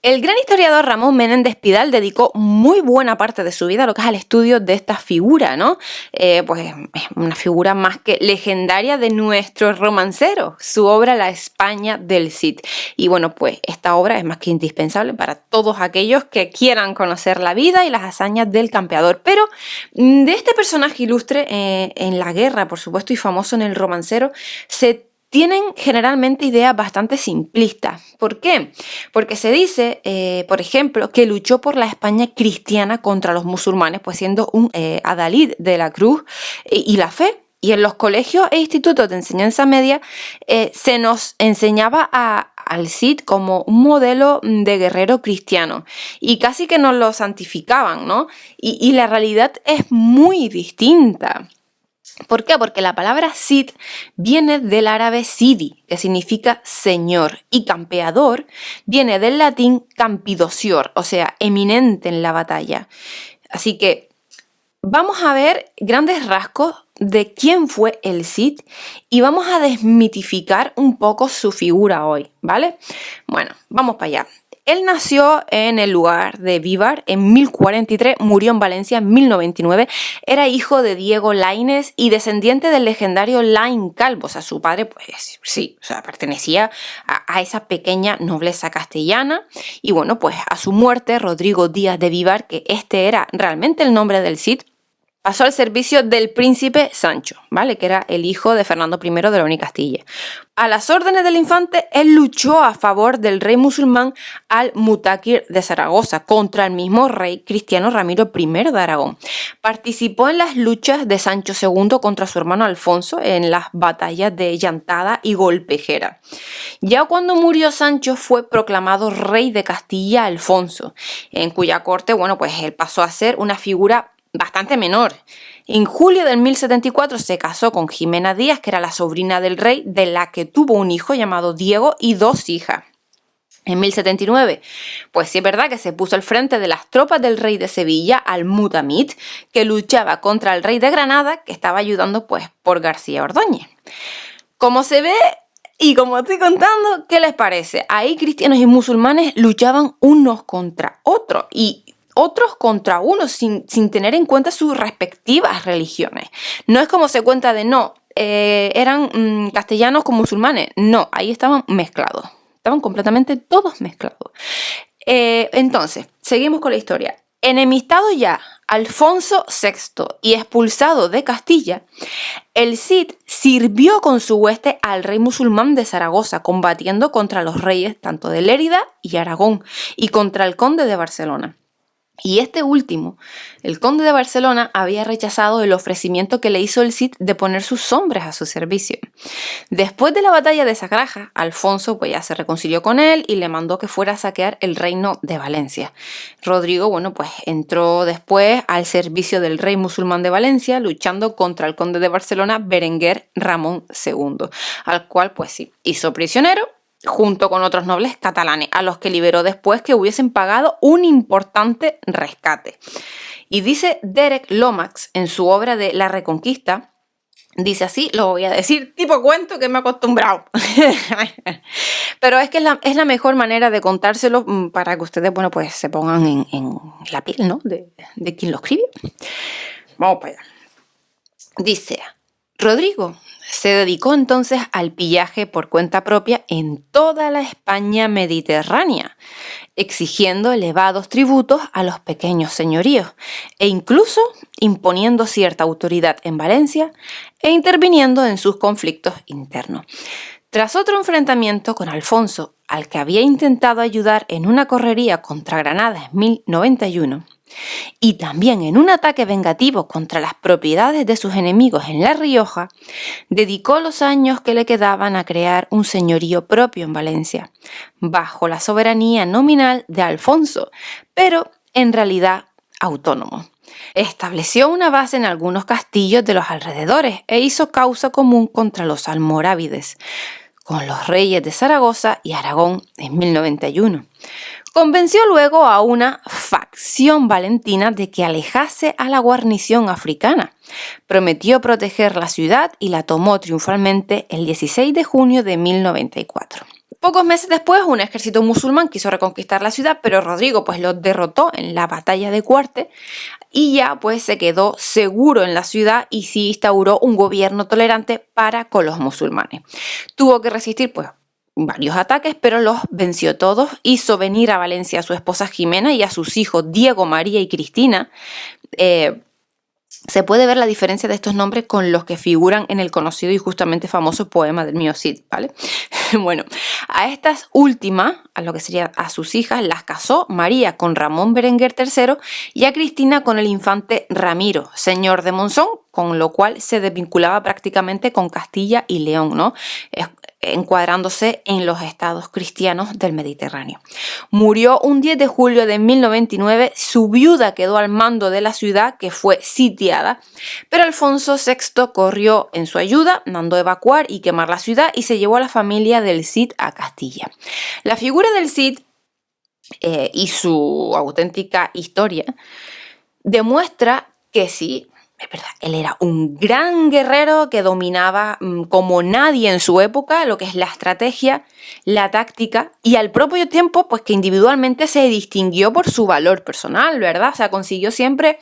El gran historiador Ramón Menéndez Pidal dedicó muy buena parte de su vida a lo que es al estudio de esta figura, ¿no? Pues es una figura más que legendaria de nuestro romancero, su obra La España del Cid. Y bueno, pues esta obra es más que indispensable para todos aquellos que quieran conocer la vida y las hazañas del campeador. Pero de este personaje ilustre en la guerra, por supuesto, y famoso en el romancero, se tienen generalmente ideas bastante simplistas. ¿Por qué? Porque se dice, por ejemplo, que luchó por la España cristiana contra los musulmanes, pues siendo un adalid de la cruz y la fe. Y en los colegios e institutos de enseñanza media se nos enseñaba al Cid como un modelo de guerrero cristiano y casi que nos lo santificaban, ¿no? Y la realidad es muy distinta. ¿Por qué? Porque la palabra Cid viene del árabe Sidi, que significa señor, y campeador viene del latín campidocior, o sea, eminente en la batalla. Así que vamos a ver grandes rasgos de quién fue el Cid y vamos a desmitificar un poco su figura hoy, ¿vale? Bueno, vamos para allá. Él nació en el lugar de Víbar en 1043, murió en Valencia en 1099, era hijo de Diego Laínez y descendiente del legendario Laín Calvo. O sea, su padre, pues sí, o sea, pertenecía a esa pequeña nobleza castellana. Y bueno, pues a su muerte, Rodrigo Díaz de Víbar, que este era realmente el nombre del Cid, pasó al servicio del príncipe Sancho, ¿vale? Que era el hijo de Fernando I de León y Castilla. A las órdenes del infante, él luchó a favor del rey musulmán al-Mutáquir de Zaragoza contra el mismo rey cristiano Ramiro I de Aragón. Participó en las luchas de Sancho II contra su hermano Alfonso en las batallas de Llantada y Golpejera. Ya cuando murió Sancho fue proclamado rey de Castilla Alfonso, en cuya corte, bueno, pues él pasó a ser una figura bastante menor. En julio del 1074 se casó con Jimena Díaz, que era la sobrina del rey, de la que tuvo un hijo llamado Diego y 2 hijas. En 1079, pues sí es verdad que se puso al frente de las tropas del rey de Sevilla, Al-Mutamid, que luchaba contra el rey de Granada, que estaba ayudando pues por García Ordóñez. Como se ve y como estoy contando, ¿qué les parece? Ahí cristianos y musulmanes luchaban unos contra otros y otros contra unos sin tener en cuenta sus respectivas religiones. No es como se cuenta de eran castellanos con musulmanes. No, ahí estaban mezclados. Estaban completamente todos mezclados. Entonces, seguimos con la historia. Enemistado ya Alfonso VI y expulsado de Castilla, el Cid sirvió con su hueste al rey musulmán de Zaragoza, combatiendo contra los reyes tanto de Lérida y Aragón y contra el conde de Barcelona. Y este último, el conde de Barcelona, había rechazado el ofrecimiento que le hizo el Cid de poner sus hombres a su servicio. Después de la batalla de Sagraja, Alfonso pues ya se reconcilió con él y le mandó que fuera a saquear el reino de Valencia. Rodrigo, bueno, pues entró después al servicio del rey musulmán de Valencia, luchando contra el conde de Barcelona, Berenguer Ramón II, al cual pues sí, hizo prisionero, junto con otros nobles catalanes, a los que liberó después que hubiesen pagado un importante rescate. Y dice Derek Lomax en su obra de La Reconquista, dice así, lo voy a decir tipo cuento que me he acostumbrado, pero es que es la mejor manera de contárselo para que ustedes, bueno, pues se pongan en la piel, ¿no? de quien lo escribe. Vamos para allá. Dice, Rodrigo se dedicó entonces al pillaje por cuenta propia en toda la España mediterránea, exigiendo elevados tributos a los pequeños señoríos e incluso imponiendo cierta autoridad en Valencia e interviniendo en sus conflictos internos. Tras otro enfrentamiento con Alfonso, al que había intentado ayudar en una correría contra Granada en 1091, y también en un ataque vengativo contra las propiedades de sus enemigos en La Rioja, dedicó los años que le quedaban a crear un señorío propio en Valencia, bajo la soberanía nominal de Alfonso, pero en realidad autónomo. Estableció una base en algunos castillos de los alrededores e hizo causa común contra los almorávides, con los reyes de Zaragoza y Aragón en 1091. Convenció luego a una facción valentina de que alejase a la guarnición africana. Prometió proteger la ciudad y la tomó triunfalmente el 16 de junio de 1094. Pocos meses después, un ejército musulmán quiso reconquistar la ciudad, pero Rodrigo pues los derrotó en la batalla de Cuarte y ya pues se quedó seguro en la ciudad y sí instauró un gobierno tolerante para con los musulmanes. Tuvo que resistir pues varios ataques, pero los venció todos. Hizo venir a Valencia a su esposa Jimena y a sus hijos Diego, María y Cristina. Se puede ver la diferencia de estos nombres con los que figuran en el conocido y justamente famoso poema del mío Cid, ¿vale? Bueno, a estas últimas, a lo que sería a sus hijas, las casó María con Ramón Berenguer III y a Cristina con el infante Ramiro, señor de Monzón, con lo cual se desvinculaba prácticamente con Castilla y León, ¿no? Encuadrándose en los estados cristianos del Mediterráneo. Murió un 10 de julio de 1099, su viuda quedó al mando de la ciudad que fue sitiada, pero Alfonso VI corrió en su ayuda, mandó evacuar y quemar la ciudad y se llevó a la familia del Cid a Castilla. La figura del Cid y su auténtica historia demuestra que sí, es verdad, él era un gran guerrero que dominaba como nadie en su época lo que es la estrategia, la táctica y al propio tiempo pues que individualmente se distinguió por su valor personal, ¿verdad? O sea, consiguió siempre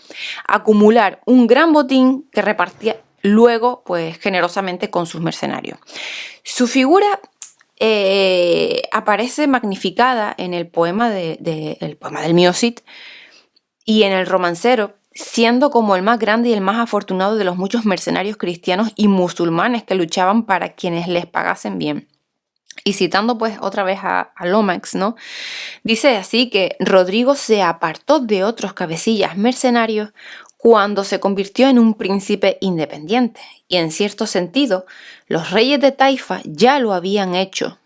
acumular un gran botín que repartía luego pues generosamente con sus mercenarios. Su figura aparece magnificada en el poema el poema del mío Cid y en el romancero, siendo como el más grande y el más afortunado de los muchos mercenarios cristianos y musulmanes que luchaban para quienes les pagasen bien. Y citando pues otra vez a Lomax, ¿no? Dice así que Rodrigo se apartó de otros cabecillas mercenarios cuando se convirtió en un príncipe independiente. Y en cierto sentido, los reyes de Taifa ya lo habían hecho.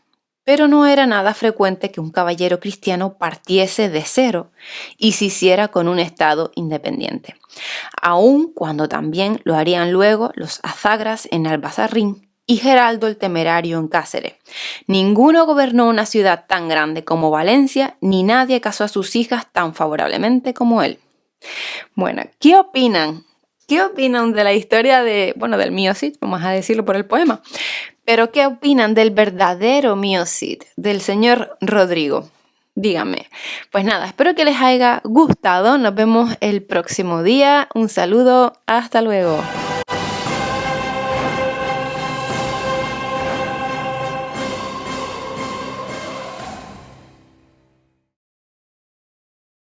Pero no era nada frecuente que un caballero cristiano partiese de cero y se hiciera con un estado independiente, aun cuando también lo harían luego los azagras en Albazarrín y Geraldo el Temerario en Cáceres. Ninguno gobernó una ciudad tan grande como Valencia, ni nadie casó a sus hijas tan favorablemente como él. Bueno, ¿qué opinan? ¿Qué opinan de la historia del mío Cid? Vamos a decirlo por el poema. Pero ¿qué opinan del verdadero mío Cid, del señor Rodrigo? Díganme. Pues nada, espero que les haya gustado. Nos vemos el próximo día. Un saludo. Hasta luego.